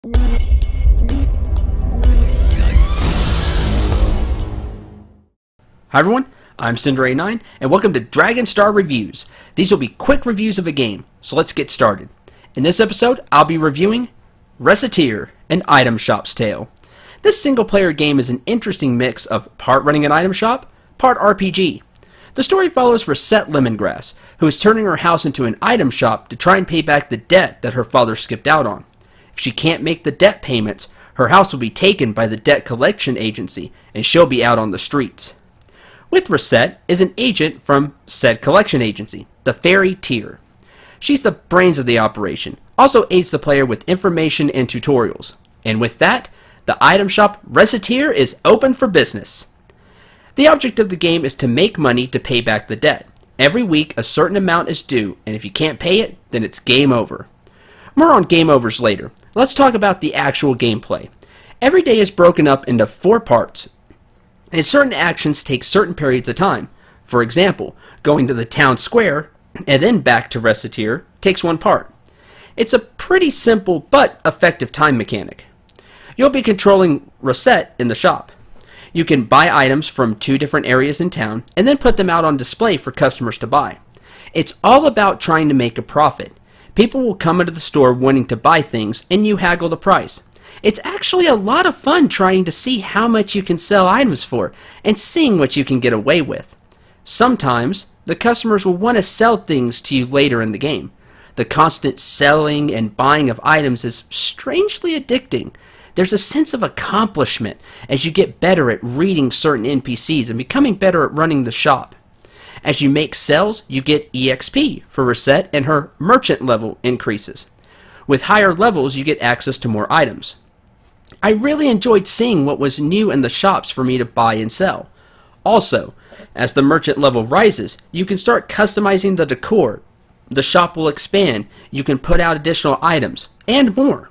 Hi everyone, I'm Cinder89, and welcome to Dragon Star Reviews. These will be quick reviews of a game, so let's get started. In this episode, I'll be reviewing Recettear, an item shop's tale. This single-player game is an interesting mix of part running an item shop, part RPG. The story follows Recette Lemongrass, who is turning her house into an item shop to try and pay back the debt that her father skipped out on. If she can't make the debt payments, her house will be taken by the debt collection agency, and she'll be out on the streets. With Recette is an agent from said collection agency, the Recettear. She's the brains of the operation, also aids the player with information and tutorials. And with that, the item shop Recettear is open for business. The object of the game is to make money to pay back the debt. Every week a certain amount is due, and if you can't pay it, then it's game over. More on game overs later. Let's talk about the actual gameplay. Every day is broken up into 4 parts, and certain actions take certain periods of time. For example, going to the town square and then back to Recettear takes 1 part. It's a pretty simple but effective time mechanic. You'll be controlling Recette in the shop. You can buy items from 2 different areas in town and then put them out on display for customers to buy. It's all about trying to make a profit. People will come into the store wanting to buy things and you haggle the price. It's actually a lot of fun trying to see how much you can sell items for and seeing what you can get away with. Sometimes, the customers will want to sell things to you later in the game. The constant selling and buying of items is strangely addicting. There's a sense of accomplishment as you get better at reading certain NPCs and becoming better at running the shop. As you make sales, you get EXP for Recette and her merchant level increases. With higher levels, you get access to more items. I really enjoyed seeing what was new in the shops for me to buy and sell. Also, as the merchant level rises, you can start customizing the decor. The shop will expand, you can put out additional items, and more.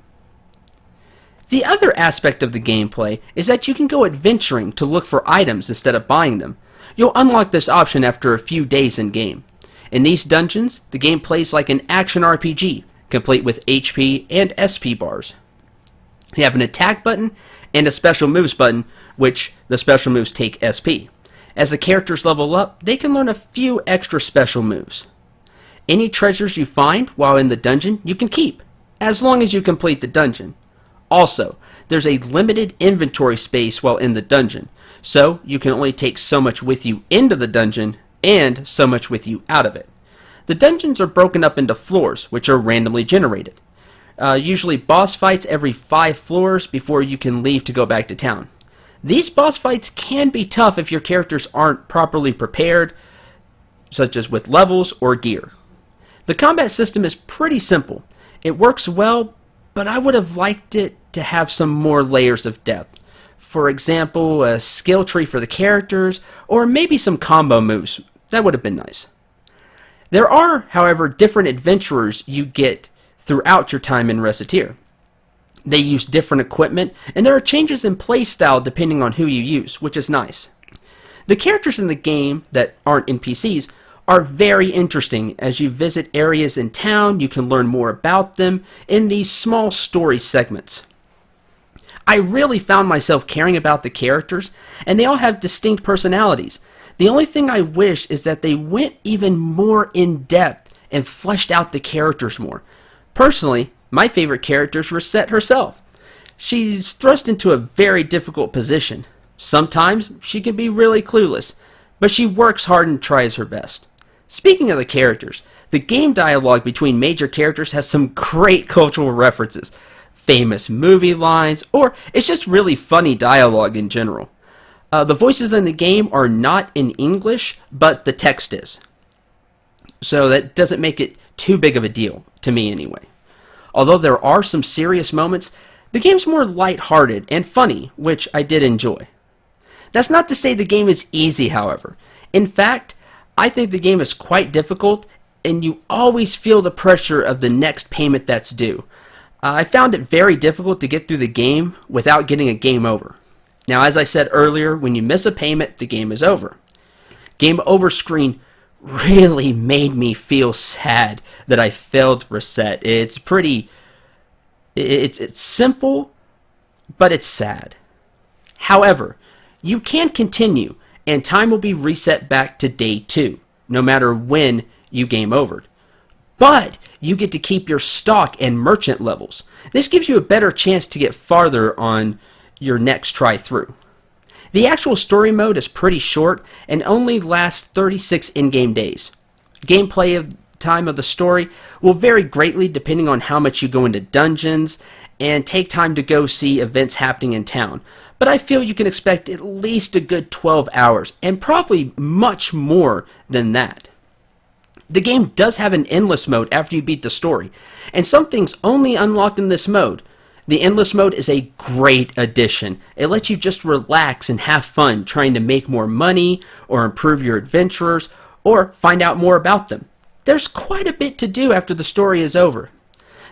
The other aspect of the gameplay is that you can go adventuring to look for items instead of buying them. You'll unlock this option after a few days in game. In these dungeons, the game plays like an action RPG, complete with HP and SP bars. You have an attack button and a special moves button, which the special moves take SP. As the characters level up, they can learn a few extra special moves. Any treasures you find while in the dungeon you can keep, as long as you complete the dungeon. Also, there's a limited inventory space while in the dungeon, so you can only take so much with you into the dungeon and so much with you out of it. The dungeons are broken up into floors, which are randomly generated. Usually boss fights every 5 floors before you can leave to go back to town. These boss fights can be tough if your characters aren't properly prepared, such as with levels or gear. The combat system is pretty simple. It works well, but I would have liked it to have some more layers of depth. For example, a skill tree for the characters, or maybe some combo moves. That would have been nice. There are, however, different adventurers you get throughout your time in Recettear. They use different equipment, and there are changes in playstyle depending on who you use, which is nice. The characters in the game that aren't NPCs are very interesting. As you visit areas in town, you can learn more about them in these small story segments. I really found myself caring about the characters, and they all have distinct personalities. The only thing I wish is that they went even more in depth and fleshed out the characters more. Personally, my favorite character is Recette herself. She's thrust into a very difficult position. Sometimes she can be really clueless, but she works hard and tries her best. Speaking of the characters, the game dialogue between major characters has some great cultural references, famous movie lines, or it's just really funny dialogue in general. The voices in the game are not in English, but the text is. So that doesn't make it too big of a deal, to me anyway. Although there are some serious moments, the game's more lighthearted and funny, which I did enjoy. That's not to say the game is easy, however. In fact, I think the game is quite difficult, and you always feel the pressure of the next payment that's due. I found it very difficult to get through the game without getting a game over. Now, as I said earlier, when you miss a payment, the game is over. Game over screen really made me feel sad that I failed Recette. It's pretty It's simple, but it's sad. However, you can continue, and time will be reset back to day 2, no matter when you game over. But you get to keep your stock and merchant levels. This gives you a better chance to get farther on your next try through. The actual story mode is pretty short and only lasts 36 in-game days. Gameplay of time of the story will vary greatly depending on how much you go into dungeons and take time to go see events happening in town. But I feel you can expect at least a good 12 hours and probably much more than that. The game does have an endless mode after you beat the story, and some things only unlock in this mode. The endless mode is a great addition. It lets you just relax and have fun trying to make more money or improve your adventurers or find out more about them. There's quite a bit to do after the story is over.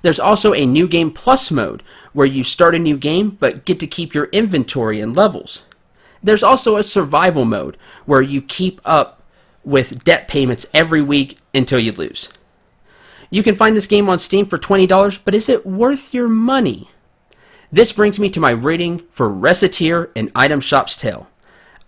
There's also a New Game Plus mode where you start a new game but get to keep your inventory and levels. There's also a survival mode where you keep up with debt payments every week until you lose. You can find this game on Steam for $20, but is it worth your money? This brings me to my rating for Recettear and Item Shop's Tale.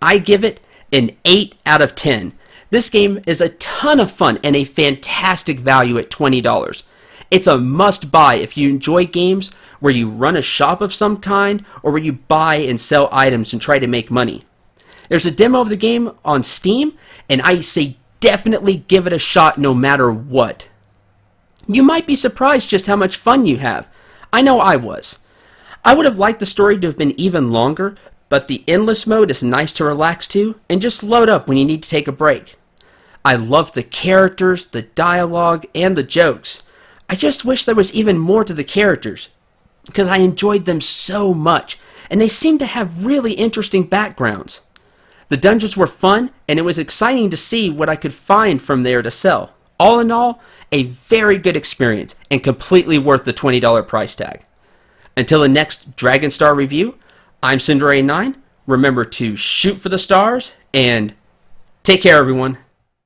I give it an 8 out of 10. This game is a ton of fun and a fantastic value at $20. It's a must-buy if you enjoy games where you run a shop of some kind or where you buy and sell items and try to make money. There's a demo of the game on Steam, and I say definitely give it a shot no matter what. You might be surprised just how much fun you have. I know I was. I would have liked the story to have been even longer, but the endless mode is nice to relax to and just load up when you need to take a break. I love the characters, the dialogue, and the jokes. I just wish there was even more to the characters, because I enjoyed them so much, and they seem to have really interesting backgrounds. The dungeons were fun, and it was exciting to see what I could find from there to sell. All in all, a very good experience, and completely worth the $20 price tag. Until the next Dragon Star review, I'm Cinder89. Remember to shoot for the stars, and take care, everyone.